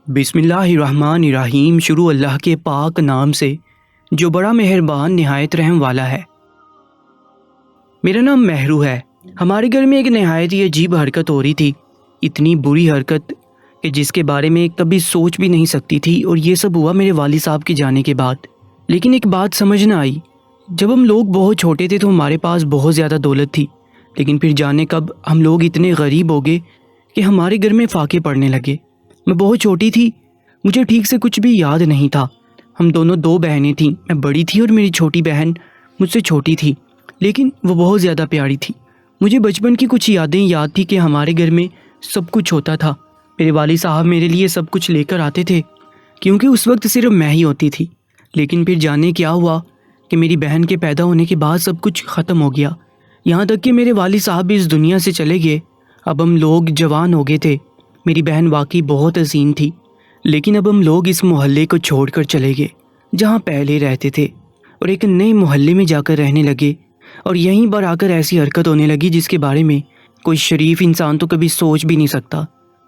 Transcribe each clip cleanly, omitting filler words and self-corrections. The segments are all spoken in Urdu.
بسم اللہ الرحمن الرحیم۔ شروع اللہ کے پاک نام سے جو بڑا مہربان نہایت رحم والا ہے۔ میرا نام مہرو ہے۔ ہمارے گھر میں ایک نہایت ہی عجیب حرکت ہو رہی تھی، اتنی بری حرکت کہ جس کے بارے میں کبھی سوچ بھی نہیں سکتی تھی، اور یہ سب ہوا میرے والد صاحب کے جانے کے بعد۔ لیکن ایک بات سمجھ نہ آئی، جب ہم لوگ بہت چھوٹے تھے تو ہمارے پاس بہت زیادہ دولت تھی، لیکن پھر جانے کب ہم لوگ اتنے غریب ہو گئے کہ ہمارے گھر میں فاقے پڑنے لگے۔ میں بہت چھوٹی تھی، مجھے ٹھیک سے کچھ بھی یاد نہیں تھا۔ ہم دونوں دو بہنیں تھیں، میں بڑی تھی اور میری چھوٹی بہن مجھ سے چھوٹی تھی، لیکن وہ بہت زیادہ پیاری تھی۔ مجھے بچپن کی کچھ یادیں یاد تھی کہ ہمارے گھر میں سب کچھ ہوتا تھا۔ میرے والد صاحب میرے لیے سب کچھ لے کر آتے تھے، کیونکہ اس وقت صرف میں ہی ہوتی تھی۔ لیکن پھر جانے کیا ہوا کہ میری بہن کے پیدا ہونے کے بعد سب کچھ ختم ہو گیا، یہاں تک کہ میرے والد صاحب بھی اس دنیا سے چلے گئے۔ اب ہم لوگ جوان ہو گئے تھے۔ میری بہن واقعی بہت حسین تھی، لیکن اب ہم لوگ اس محلے کو چھوڑ کر چلے گئے جہاں پہلے رہتے تھے، اور ایک نئے محلے میں جا کر رہنے لگے، اور یہیں پر آ کر ایسی حرکت ہونے لگی جس کے بارے میں کوئی شریف انسان تو کبھی سوچ بھی نہیں سکتا۔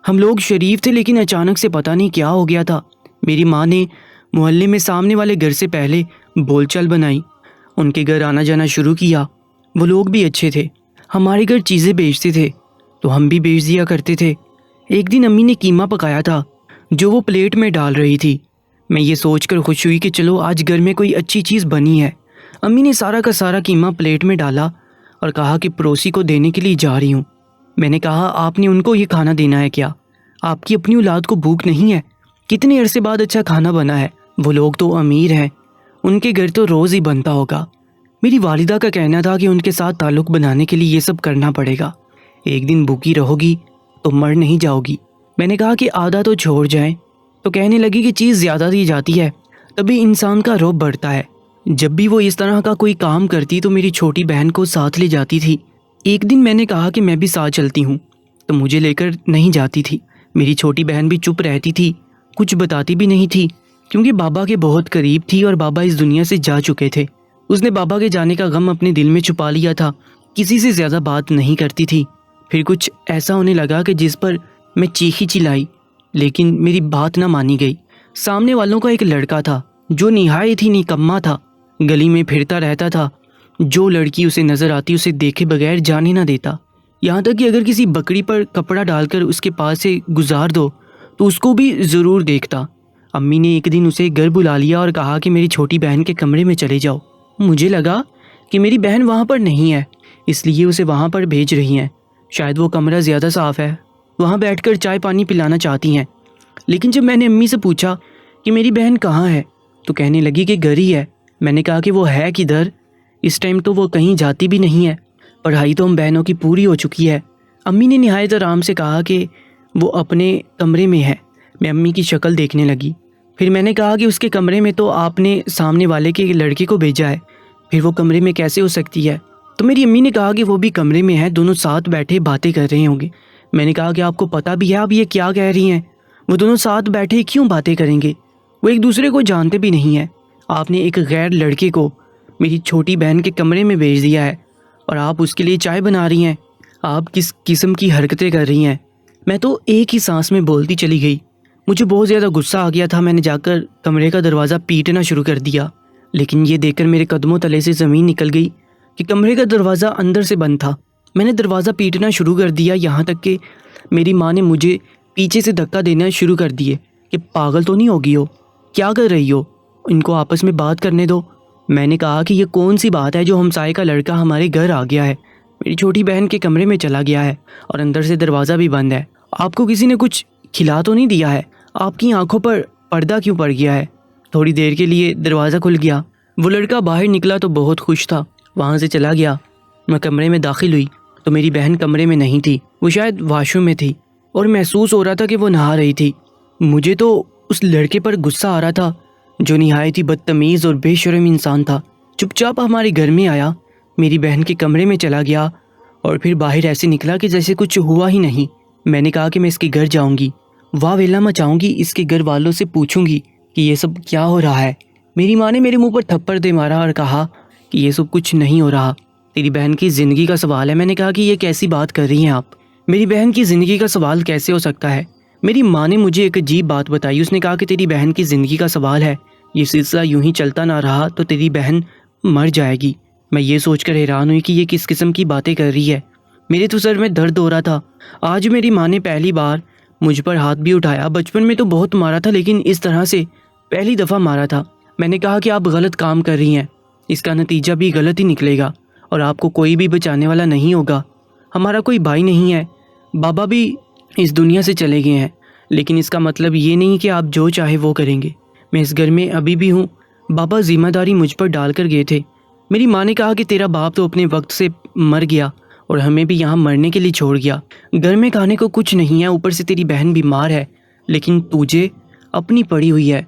ہم لوگ شریف تھے، لیکن اچانک سے پتہ نہیں کیا ہو گیا تھا۔ میری ماں نے محلے میں سامنے والے گھر سے پہلے بول چال بنائی، ان کے گھر آنا جانا شروع کیا۔ وہ لوگ بھی اچھے تھے، ہمارے گھر چیزیں بیچتے تھے تو ہم بھی بیچ دیا کرتے تھے۔ ایک دن امی نے قیمہ پکایا تھا جو وہ پلیٹ میں ڈال رہی تھی۔ میں یہ سوچ کر خوش ہوئی کہ چلو آج گھر میں کوئی اچھی چیز بنی ہے۔ امی نے سارا کا سارا قیمہ پلیٹ میں ڈالا اور کہا کہ پڑوسی کو دینے کے لیے جا رہی ہوں۔ میں نے کہا آپ نے ان کو یہ کھانا دینا ہے کیا؟ آپ کی اپنی اولاد کو بھوک نہیں ہے؟ کتنے عرصے بعد اچھا کھانا بنا ہے، وہ لوگ تو امیر ہیں، ان کے گھر تو روز ہی بنتا ہوگا۔ میری والدہ کا کہنا تھا کہ ان کے ساتھ تعلق بنانے کے لیے یہ سب کرنا پڑے گا، ایک دن بھوکی رہو گی تو مر نہیں جاؤ گی۔ میں نے کہا کہ آدھا تو چھوڑ جائیں، تو کہنے لگی کہ چیز زیادہ دی جاتی ہے تبھی انسان کا رعب بڑھتا ہے۔ جب بھی وہ اس طرح کا کوئی کام کرتی تو میری چھوٹی بہن کو ساتھ لے جاتی تھی۔ ایک دن میں نے کہا کہ میں بھی ساتھ چلتی ہوں، تو مجھے لے کر نہیں جاتی تھی۔ میری چھوٹی بہن بھی چپ رہتی تھی، کچھ بتاتی بھی نہیں تھی، کیونکہ بابا کے بہت قریب تھی اور بابا اس دنیا سے جا چکے تھے۔ اس نے بابا کے جانے کا غم اپنے دل میں چھپا لیا تھا، کسی سے زیادہ بات نہیں کرتی تھی۔ پھر کچھ ایسا ہونے لگا کہ جس پر میں چیخی چلائی، لیکن میری بات نہ مانی گئی۔ سامنے والوں کا ایک لڑکا تھا جو نہایت ہی نکما تھا، گلی میں پھرتا رہتا تھا، جو لڑکی اسے نظر آتی اسے دیکھے بغیر جانے نہ دیتا، یہاں تک کہ اگر کسی بکری پر کپڑا ڈال کر اس کے پاس سے گزار دو تو اس کو بھی ضرور دیکھتا۔ امی نے ایک دن اسے گھر بلا لیا اور کہا کہ میری چھوٹی بہن کے کمرے میں چلے جاؤ۔ مجھے لگا کہ میری بہن وہاں پر نہیں ہے، اس لیے اسے وہاں پر بھیج رہی ہیں، شاید وہ کمرہ زیادہ صاف ہے، وہاں بیٹھ کر چائے پانی پلانا چاہتی ہیں۔ لیکن جب میں نے امی سے پوچھا کہ میری بہن کہاں ہے تو کہنے لگی کہ گھر ہی ہے۔ میں نے کہا کہ وہ ہے کدھر؟ اس ٹائم تو وہ کہیں جاتی بھی نہیں ہے، پڑھائی تو ہم بہنوں کی پوری ہو چکی ہے۔ امی نے نہایت آرام سے کہا کہ وہ اپنے کمرے میں ہے۔ میں امی کی شکل دیکھنے لگی، پھر میں نے کہا کہ اس کے کمرے میں تو آپ نے سامنے والے کے لڑکے کو بھیجا ہے، پھر وہ کمرے میں کیسے ہو سکتی ہے؟ تو میری امی نے کہا کہ وہ بھی کمرے میں ہے، دونوں ساتھ بیٹھے باتیں کر رہے ہوں گے۔ میں نے کہا کہ آپ کو پتہ بھی ہے آپ یہ کیا کہہ رہی ہیں؟ وہ دونوں ساتھ بیٹھے کیوں باتیں کریں گے؟ وہ ایک دوسرے کو جانتے بھی نہیں ہیں۔ آپ نے ایک غیر لڑکے کو میری چھوٹی بہن کے کمرے میں بھیج دیا ہے اور آپ اس کے لیے چائے بنا رہی ہیں۔ آپ کس قسم کی حرکتیں کر رہی ہیں؟ میں تو ایک ہی سانس میں بولتی چلی گئی۔ مجھے بہت زیادہ غصہ آ گیا تھا، میں نے جا کر کمرے کا دروازہ پیٹنا شروع کر دیا، لیکن یہ دیکھ کر میرے قدموں تلے سے زمین نکل گئی کہ کمرے کا دروازہ اندر سے بند تھا۔ میں نے دروازہ پیٹنا شروع کر دیا، یہاں تک کہ میری ماں نے مجھے پیچھے سے دھکا دینا شروع کر دیے کہ پاگل تو نہیں ہوگی ہو، کیا کر رہی ہو، ان کو آپس میں بات کرنے دو۔ میں نے کہا کہ یہ کون سی بات ہے جو ہمسائے کا لڑکا ہمارے گھر آ گیا ہے، میری چھوٹی بہن کے کمرے میں چلا گیا ہے اور اندر سے دروازہ بھی بند ہے۔ آپ کو کسی نے کچھ کھلا تو نہیں دیا ہے؟ آپ کی آنکھوں پر پردہ کیوں پڑ گیا ہے؟ تھوڑی دیر کے لیے دروازہ کھل گیا، وہ لڑکا باہر نکلا تو بہت خوش تھا، وہاں سے چلا گیا۔ میں کمرے میں داخل ہوئی تو میری بہن کمرے میں نہیں تھی، وہ شاید واش روم میں تھی، اور محسوس ہو رہا تھا کہ وہ نہا رہی تھی۔ مجھے تو اس لڑکے پر غصہ آ رہا تھا جو نہایت ہی بدتمیز اور بے شرم انسان تھا۔ چپ چاپ ہمارے گھر میں آیا، میری بہن کے کمرے میں چلا گیا اور پھر باہر ایسے نکلا کہ جیسے کچھ ہوا ہی نہیں۔ میں نے کہا کہ میں اس کے گھر جاؤں گی، واہ ویلا مچاؤں گی، اس کے گھر والوں سے پوچھوں گی کہ یہ سب کیا ہو رہا ہے۔ میری ماں نے میرے منہ پر تھپڑ دے مارا اور کہا کہ یہ سب کچھ نہیں ہو رہا، تیری بہن کی زندگی کا سوال ہے۔ میں نے کہا کہ یہ کیسی بات کر رہی ہیں آپ؟ میری بہن کی زندگی کا سوال کیسے ہو سکتا ہے؟ میری ماں نے مجھے ایک عجیب بات بتائی. اس نے کہا کہ تیری بہن کی زندگی کا سوال ہے، یہ سلسلہ یوں ہی چلتا نہ رہا تو تیری بہن مر جائے گی. میں یہ سوچ کر حیران ہوئی کہ یہ کس قسم کی باتیں کر رہی ہے. میرے تو سر میں درد ہو رہا تھا. آج میری ماں نے پہلی بار مجھ پر ہاتھ بھی اٹھایا. بچپن میں تو بہت مارا تھا لیکن اس طرح سے پہلی دفعہ مارا تھا. میں نے کہا کہ آپ غلط کام کر رہی ہیں، اس کا نتیجہ بھی غلط ہی نکلے گا اور آپ کو کوئی بھی بچانے والا نہیں ہوگا. ہمارا کوئی بھائی نہیں ہے، بابا بھی اس دنیا سے چلے گئے ہیں، لیکن اس کا مطلب یہ نہیں کہ آپ جو چاہے وہ کریں گے. میں اس گھر میں ابھی بھی ہوں. بابا ذمہ داری مجھ پر ڈال کر گئے تھے. میری ماں نے کہا کہ تیرا باپ تو اپنے وقت سے مر گیا اور ہمیں بھی یہاں مرنے کے لیے چھوڑ گیا. گھر میں کھانے کو کچھ نہیں ہے، اوپر سے تیری بہن بیمار ہے، لیکن تجھے اپنی پڑی ہوئی ہے.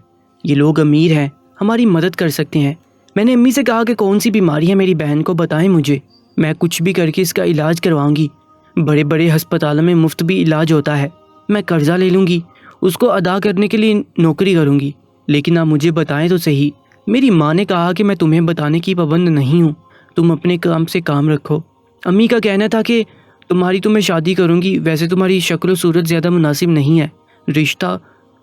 یہ لوگ امیر ہیں، ہماری مدد کر سکتے ہیں. میں نے امی سے کہا کہ کون سی بیماری ہے میری بہن کو بتائیں مجھے، میں کچھ بھی کر کے اس کا علاج کرواؤں گی. بڑے بڑے ہسپتالوں میں مفت بھی علاج ہوتا ہے. میں قرضہ لے لوں گی، اس کو ادا کرنے کے لیے نوکری کروں گی، لیکن آپ مجھے بتائیں تو صحیح. میری ماں نے کہا کہ میں تمہیں بتانے کی پابند نہیں ہوں، تم اپنے کام سے کام رکھو. امی کا کہنا تھا کہ تمہاری تو میں شادی کروں گی، ویسے تمہاری شکل و صورت زیادہ مناسب نہیں ہے، رشتہ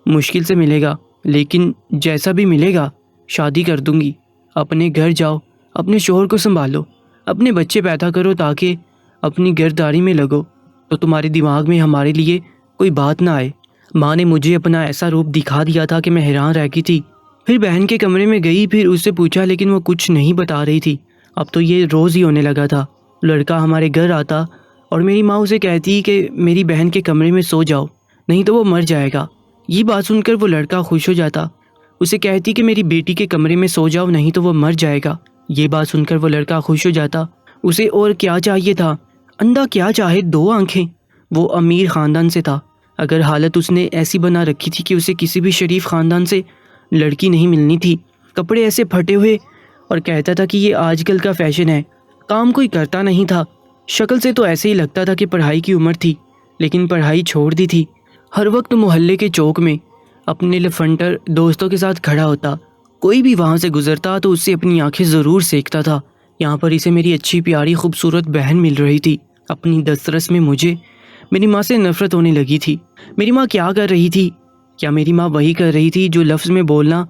مشکل سے ملے گا، لیکن جیسا بھی ملے گا شادی کر دوں گی. اپنے گھر جاؤ، اپنے شوہر کو سنبھالو، اپنے بچے پیدا کرو تاکہ اپنی گھرداری میں لگو تو تمہارے دماغ میں ہمارے لیے کوئی بات نہ آئے. ماں نے مجھے اپنا ایسا روپ دکھا دیا تھا کہ میں حیران رہ گئی تھی. پھر بہن کے کمرے میں گئی، پھر اس سے پوچھا لیکن وہ کچھ نہیں بتا رہی تھی. اب تو یہ روز ہی ہونے لگا تھا. لڑکا ہمارے گھر آتا اور میری ماں اسے کہتی کہ میری بہن کے کمرے میں سو جاؤ نہیں تو وہ مر جائے گا. یہ بات سن کر وہ لڑکا خوش ہو جاتا. اسے کہتی کہ میری بیٹی کے کمرے میں سو جاؤ نہیں تو وہ مر جائے گا. یہ بات سن کر وہ لڑکا خوش ہو جاتا. اسے اور کیا چاہیے تھا؟ اندھا کیا چاہے دو آنکھیں. وہ امیر خاندان سے تھا. اگر حالت اس نے ایسی بنا رکھی تھی کہ اسے کسی بھی شریف خاندان سے لڑکی نہیں ملنی تھی. کپڑے ایسے پھٹے ہوئے اور کہتا تھا کہ یہ آج کل کا فیشن ہے. کام کوئی کرتا نہیں تھا. شکل سے تو ایسے ہی لگتا تھا کہ پڑھائی کی عمر تھی، لیکن پڑھائی چھوڑ دی تھی. ہر وقت محلے کے چوک میں اپنے لفنٹر دوستوں کے ساتھ کھڑا ہوتا. کوئی بھی وہاں سے گزرتا تو اس سے اپنی آنکھیں ضرور سینکتا تھا. یہاں پر اسے میری اچھی پیاری خوبصورت بہن مل رہی تھی. اپنی دسترس میں مجھے میری ماں سے نفرت ہونے لگی تھی. میری ماں کیا کر رہی تھی؟ کیا میری ماں وہی کر رہی تھی جو لفظ میں بولنا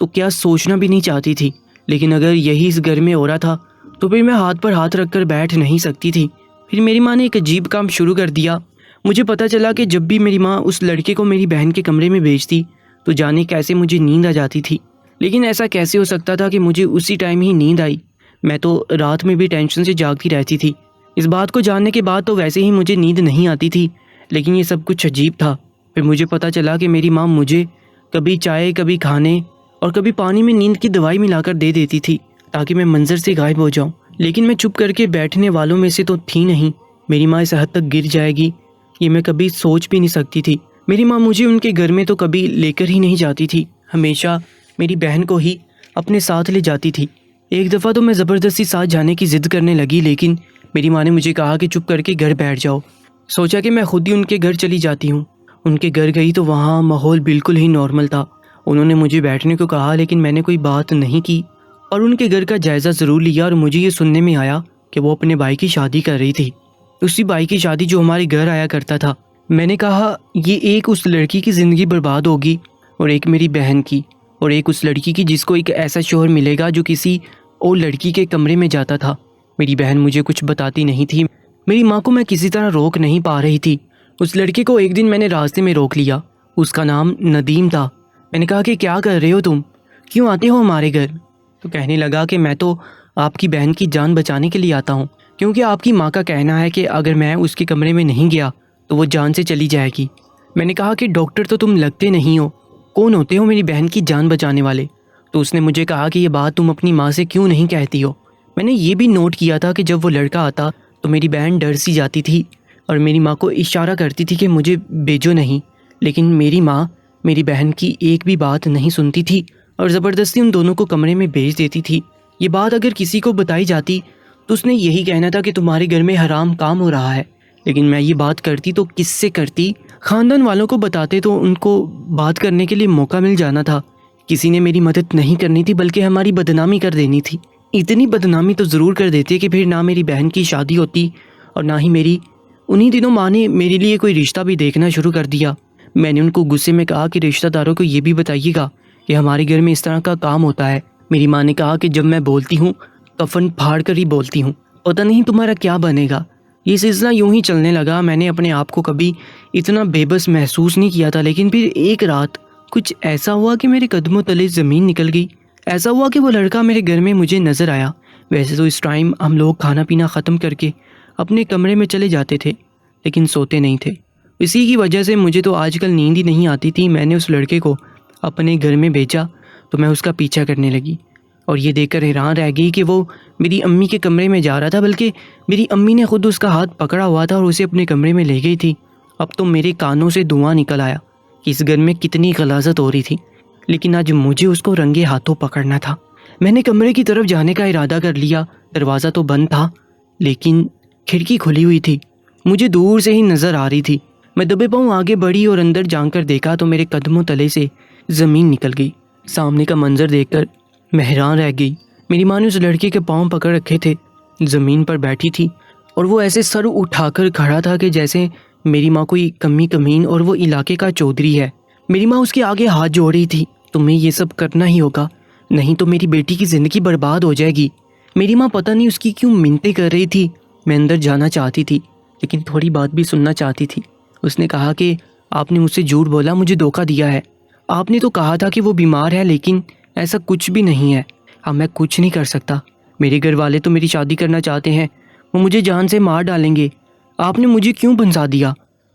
تو کیا سوچنا بھی نہیں چاہتی تھی؟ لیکن اگر یہی اس گھر میں ہو رہا تھا تو پھر میں ہاتھ پر ہاتھ رکھ کر بیٹھ نہیں سکتی تھی. پھر میری ماں نے ایک عجیب کام شروع کر دیا. مجھے پتہ چلا کہ جب بھی میری ماں اس لڑکے کو میری بہن کے کمرے میں بھیجتی تو جانے کیسے مجھے نیند آ جاتی تھی. لیکن ایسا کیسے ہو سکتا تھا کہ مجھے اسی ٹائم ہی نیند آئی؟ میں تو رات میں بھی ٹینشن سے جاگتی رہتی تھی. اس بات کو جاننے کے بعد تو ویسے ہی مجھے نیند نہیں آتی تھی، لیکن یہ سب کچھ عجیب تھا. پھر مجھے پتہ چلا کہ میری ماں مجھے کبھی چائے، کبھی کھانے اور کبھی پانی میں نیند کی دوائی ملا کر دے دیتی تھی تاکہ میں منظر سے غائب ہو جاؤں. لیکن میں چپ کر کے بیٹھنے والوں میں سے تو تھی نہیں. میری ماں اس حد تک گر جائے گی یہ میں کبھی سوچ بھی نہیں سکتی تھی. میری ماں مجھے ان کے گھر میں تو کبھی لے کر ہی نہیں جاتی تھی، ہمیشہ میری بہن کو ہی اپنے ساتھ لے جاتی تھی. ایک دفعہ تو میں زبردستی ساتھ جانے کی ضد کرنے لگی، لیکن میری ماں نے مجھے کہا کہ چپ کر کے گھر بیٹھ جاؤ. سوچا کہ میں خود ہی ان کے گھر چلی جاتی ہوں. ان کے گھر گئی تو وہاں ماحول بالکل ہی نارمل تھا. انہوں نے مجھے بیٹھنے کو کہا لیکن میں نے کوئی بات نہیں کی اور ان کے گھر کا جائزہ ضرور لیا. اور مجھے یہ سننے میں آیا کہ وہ اپنے بھائی کی شادی کر رہی تھی، اسی بھائی کی شادی جو ہمارے گھر آیا کرتا تھا. میں نے کہا یہ ایک اس لڑکی کی زندگی برباد ہوگی اور ایک میری بہن کی، اور ایک اس لڑکی کی جس کو ایک ایسا شوہر ملے گا جو کسی اور لڑکی کے کمرے میں جاتا تھا. میری بہن مجھے کچھ بتاتی نہیں تھی. میری ماں کو میں کسی طرح روک نہیں پا رہی تھی. اس لڑکے کو ایک دن میں نے راستے میں روک لیا. اس کا نام ندیم تھا. میں نے کہا کہ کیا کر رہے ہو تم، کیوں آتے ہو ہمارے گھر؟ تو کہنے لگا کہ میں تو آپ کی بہن کی جان بچانے کے لیے آتا ہوں، کیونکہ آپ کی ماں کا کہنا ہے کہ اگر میں اس کے کمرے میں نہیں گیا تو وہ جان سے چلی جائے گی. میں نے کہا کہ ڈاکٹر تو تم لگتے نہیں ہو، کون ہوتے ہو میری بہن کی جان بچانے والے؟ تو اس نے مجھے کہا کہ یہ بات تم اپنی ماں سے کیوں نہیں کہتی ہو. میں نے یہ بھی نوٹ کیا تھا کہ جب وہ لڑکا آتا تو میری بہن ڈر سی جاتی تھی اور میری ماں کو اشارہ کرتی تھی کہ مجھے بھیجو نہیں، لیکن میری ماں میری بہن کی ایک بھی بات نہیں سنتی تھی اور زبردستی ان دونوں کو کمرے میں بھیج دیتی تھی. یہ بات اگر کسی کو بتائی جاتی تو اس نے یہی کہنا تھا کہ تمہارے گھر میں حرام کام ہو رہا ہے. لیکن میں یہ بات کرتی تو کس سے کرتی؟ خاندان والوں کو بتاتے تو ان کو بات کرنے کے لیے موقع مل جانا تھا. کسی نے میری مدد نہیں کرنی تھی بلکہ ہماری بدنامی کر دینی تھی. اتنی بدنامی تو ضرور کر دیتے کہ پھر نہ میری بہن کی شادی ہوتی اور نہ ہی میری. انہی دنوں ماں نے میرے لیے کوئی رشتہ بھی دیکھنا شروع کر دیا. میں نے ان کو غصے میں کہا کہ رشتہ داروں کو یہ بھی بتائیے گا کہ ہمارے گھر میں اس طرح کا کام ہوتا ہے۔ میری ماں نے کہا کہ جب میں بولتی ہوں کفن پھاڑ کر ہی بولتی ہوں، پتہ نہیں تمہارا کیا بنے گا۔ یہ سلسلہ یوں ہی چلنے لگا۔ میں نے اپنے آپ کو کبھی اتنا بے بس محسوس نہیں کیا تھا، لیکن پھر ایک رات کچھ ایسا ہوا کہ میرے قدموں تلے زمین نکل گئی۔ ایسا ہوا کہ وہ لڑکا میرے گھر میں مجھے نظر آیا۔ ویسے تو اس ٹائم ہم لوگ کھانا پینا ختم کر کے اپنے کمرے میں چلے جاتے تھے، لیکن سوتے نہیں تھے۔ اسی کی وجہ سے مجھے تو آج کل نیند ہی نہیں آتی تھی۔ میں نے اس لڑکے کو اپنے گھر میں بھیجا تو میں اس کا پیچھا کرنے لگی، اور یہ دیکھ کر حیران رہ گئی کہ وہ میری امی کے کمرے میں جا رہا تھا، بلکہ میری امی نے خود اس کا ہاتھ پکڑا ہوا تھا اور اسے اپنے کمرے میں لے گئی تھی۔ اب تو میرے کانوں سے دھواں نکل آیا کہ اس گھر میں کتنی غلاظت ہو رہی تھی، لیکن آج مجھے اس کو رنگے ہاتھوں پکڑنا تھا۔ میں نے کمرے کی طرف جانے کا ارادہ کر لیا۔ دروازہ تو بند تھا، لیکن کھڑکی کھلی ہوئی تھی، مجھے دور سے ہی نظر آ رہی تھی۔ میں دبے پاؤں آگے بڑھی اور اندر جا کر دیکھا تو میرے قدموں تلے سے زمین نکل گئی۔ سامنے کا منظر دیکھ کر میں حیران رہ گئی۔ میری ماں نے اس لڑکے کے پاؤں پکڑ رکھے تھے، زمین پر بیٹھی تھی، اور وہ ایسے سر اٹھا کر کھڑا تھا کہ جیسے میری ماں کوئی کمی کمین اور وہ علاقے کا چودھری ہے۔ میری ماں اس کے آگے ہاتھ جوڑ رہی تھی، تمہیں یہ سب کرنا ہی ہوگا، نہیں تو میری بیٹی کی زندگی برباد ہو جائے گی۔ میری ماں پتہ نہیں اس کی کیوں منتیں کر رہی تھی۔ میں اندر جانا چاہتی تھی، لیکن تھوڑی بات بھی سننا چاہتی تھی۔ اس نے کہا کہ آپ نے مجھ سے جھوٹ بولا، مجھے دھوکہ دیا ہے۔ آپ نے تو کہا تھا کہ وہ بیمار ہے، لیکن ایسا کچھ بھی نہیں ہے۔ اب میں کچھ نہیں کر سکتا۔ میرے گھر والے تو میری شادی کرنا چاہتے ہیں، وہ مجھے جان سے مار ڈالیں گے۔ آپ نے مجھے کیوں پھنسا دیا؟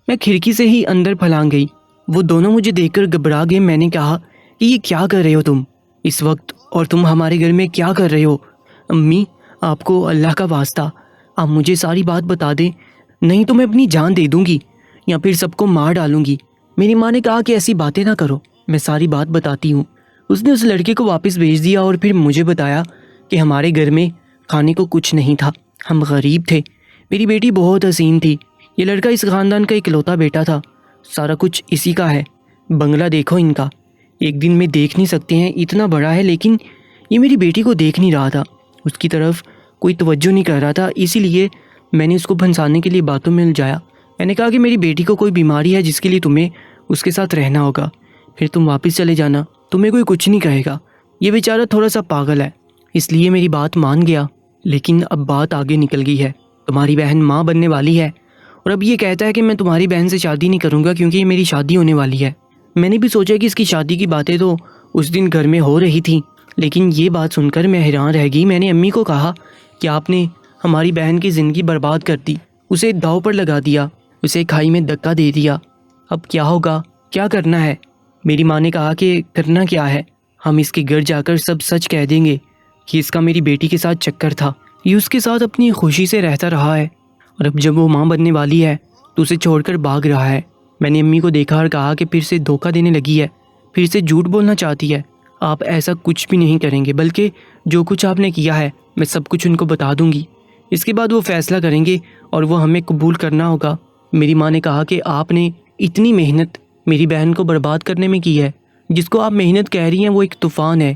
میں کھڑکی سے ہی اندر پھلانگ گئی۔ وہ دونوں مجھے دیکھ کر گھبرا گئے۔ میں نے کہا کہ یہ کیا کر رہے ہو تم اس وقت، اور تم ہمارے گھر میں کیا کر رہے ہو؟ امی، آپ کو اللہ کا واسطہ آپ مجھے ساری بات بتا دیں، نہیں تو میں اپنی جان دے دوں گی یا پھر سب کو مار ڈالوں گی۔ میری ماں نے کہا کہ ایسی باتیں نہ کرو، میں ساری بات بتاتی ہوں۔ اس نے اس لڑکے کو واپس بھیج دیا اور پھر مجھے بتایا کہ ہمارے گھر میں کھانے کو کچھ نہیں تھا، ہم غریب تھے۔ میری بیٹی بہت حسین تھی۔ یہ لڑکا اس خاندان کا اکلوتا بیٹا تھا، سارا کچھ اسی کا ہے۔ بنگلہ دیکھو ان کا، ایک دن میں دیکھ نہیں سکتے ہیں، اتنا بڑا ہے، لیکن یہ میری بیٹی کو دیکھ نہیں رہا تھا، اس کی طرف کوئی توجہ نہیں کر رہا تھا۔ اسی لیے میں نے اس کو پھنسانے کے لیے باتوں میں الجھایا۔ میں نے کہا کہ میری بیٹی کو کوئی بیماری ہے جس کے لیے تمہیں اس کے ساتھ رہنا ہوگا، پھر تم واپس چلے جانا، تمہیں کوئی کچھ نہیں کہے گا۔ یہ بیچارہ تھوڑا سا پاگل ہے، اس لیے میری بات مان گیا۔ لیکن اب بات آگے نکل گئی ہے، تمہاری بہن ماں بننے والی ہے، اور اب یہ کہتا ہے کہ میں تمہاری بہن سے شادی نہیں کروں گا کیونکہ یہ میری شادی ہونے والی ہے۔ میں نے بھی سوچا کہ اس کی شادی کی باتیں تو اس دن گھر میں ہو رہی تھیں، لیکن یہ بات سن کر میں حیران رہ گئی۔ میں نے امی کو کہا کہ آپ نے ہماری بہن کی زندگی برباد کر دی، اسے داؤ پر لگا دیا، اسے کھائی میں دھکا دے دیا۔ اب کیا ہوگا، کیا کرنا ہے؟ میری ماں نے کہا کہ کرنا کیا ہے، ہم اس کے گھر جا کر سب سچ کہہ دیں گے کہ اس کا میری بیٹی کے ساتھ چکر تھا، یہ اس کے ساتھ اپنی خوشی سے رہتا رہا ہے، اور اب جب وہ ماں بننے والی ہے تو اسے چھوڑ کر بھاگ رہا ہے۔ میں نے امی کو دیکھا اور کہا کہ پھر سے دھوکہ دینے لگی ہے، پھر سے جھوٹ بولنا چاہتی ہے۔ آپ ایسا کچھ بھی نہیں کریں گے، بلکہ جو کچھ آپ نے کیا ہے میں سب کچھ ان کو بتا دوں گی، اس کے بعد وہ فیصلہ کریں گے اور وہ ہمیں قبول کرنا ہوگا۔ میری ماں نے کہا کہ آپ نے اتنی محنت میری بہن کو برباد کرنے میں کی ہے، جس کو آپ محنت کہہ رہی ہیں وہ ایک طوفان ہے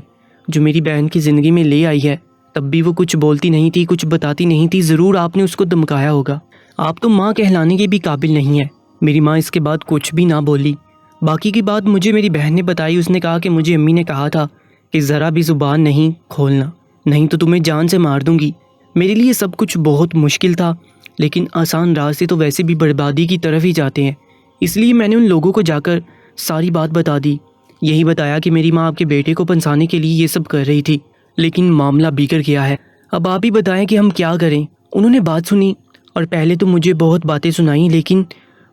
جو میری بہن کی زندگی میں لے آئی ہے۔ تب بھی وہ کچھ بولتی نہیں تھی، کچھ بتاتی نہیں تھی، ضرور آپ نے اس کو دھمکایا ہوگا۔ آپ تو ماں کہلانے کے بھی قابل نہیں ہے۔ میری ماں اس کے بعد کچھ بھی نہ بولی۔ باقی کی بات مجھے میری بہن نے بتائی۔ اس نے کہا کہ مجھے امی نے کہا تھا کہ ذرا بھی زبان نہیں کھولنا، نہیں تو تمہیں جان سے مار دوں گی۔ میرے لیے سب کچھ بہت مشکل تھا، لیکن آسان راستے تو ویسے بھی بربادی کی طرف ہی جاتے ہیں، اس لیے میں نے ان لوگوں کو جا کر ساری بات بتا دی۔ یہی بتایا کہ میری ماں آپ کے بیٹے کو پھنسانے کے لیے یہ سب کر رہی تھی، لیکن معاملہ بگڑ گیا ہے۔ اب آپ ہی بتائیں کہ ہم کیا کریں۔ انہوں نے بات سنی اور پہلے تو مجھے بہت باتیں سنائیں، لیکن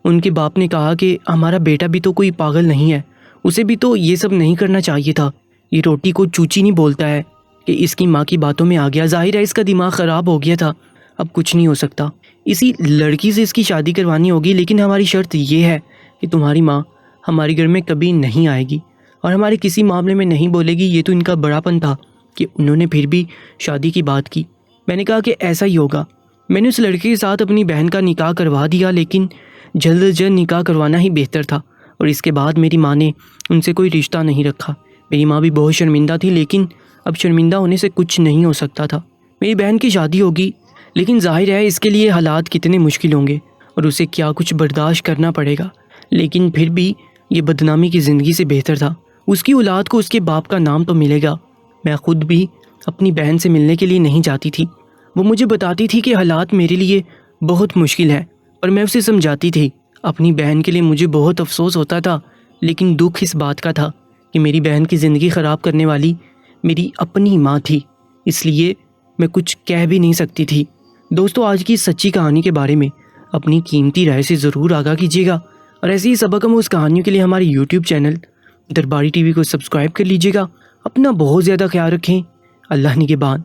ان کے باپ نے کہا کہ ہمارا بیٹا بھی تو کوئی پاگل نہیں ہے، اسے بھی تو یہ سب نہیں کرنا چاہیے تھا۔ یہ روٹی کو چوچی نہیں بولتا ہے کہ اس کی ماں کی باتوں میں آ گیا، ظاہر ہے اس کا دماغ خراب ہو گیا تھا، اب کچھ نہیں ہو سکتا، اسی لڑکی سے اس کی شادی کروانی ہوگی، لیکن ہماری شرط یہ ہے کہ تمہاری ماں ہمارے گھر میں کبھی نہیں آئے گی اور ہمارے کسی معاملے میں نہیں بولے گی۔ یہ تو ان کا بڑا پن تھا کہ انہوں نے پھر بھی شادی کی بات کی۔ میں نے کہا کہ ایسا ہی ہوگا۔ میں نے اس لڑکے کے ساتھ اپنی بہن کا نکاح کروا دیا، لیکن جلد از جلد نکاح کروانا ہی بہتر تھا، اور اس کے بعد میری ماں نے ان سے کوئی رشتہ نہیں رکھا۔ میری ماں بھی بہت شرمندہ تھی، لیکن اب شرمندہ ہونے سے کچھ نہیں ہو سکتا تھا۔ میری بہن کی شادی ہوگی، لیکن ظاہر ہے اس کے لیے حالات کتنے مشکل ہوں گے اور اسے کیا کچھ برداشت کرنا پڑے گا، لیکن پھر بھی یہ بدنامی کی زندگی سے بہتر تھا۔ اس کی اولاد کو اس کے باپ کا نام تو ملے گا۔ میں خود بھی اپنی بہن سے ملنے کے لیے نہیں جاتی تھی۔ وہ مجھے بتاتی تھی کہ حالات میرے لیے بہت مشکل ہیں، اور میں اسے سمجھاتی تھی۔ اپنی بہن کے لیے مجھے بہت افسوس ہوتا تھا، لیکن دکھ اس بات کا تھا کہ میری بہن کی زندگی خراب کرنے والی میری اپنی ماں تھی، اس لیے میں کچھ کہہ بھی نہیں سکتی تھی۔ دوستو، آج کی سچی کہانی کے بارے میں اپنی قیمتی رائے سے ضرور آگاہ کیجیے گا، اور ایسی ہی سبق اس کہانیوں کے لیے ہمارے یوٹیوب چینل درباری ٹی وی کو سبسکرائب کر لیجیے گا۔ اپنا بہت زیادہ خیال رکھیں۔ اللہ نگہبان۔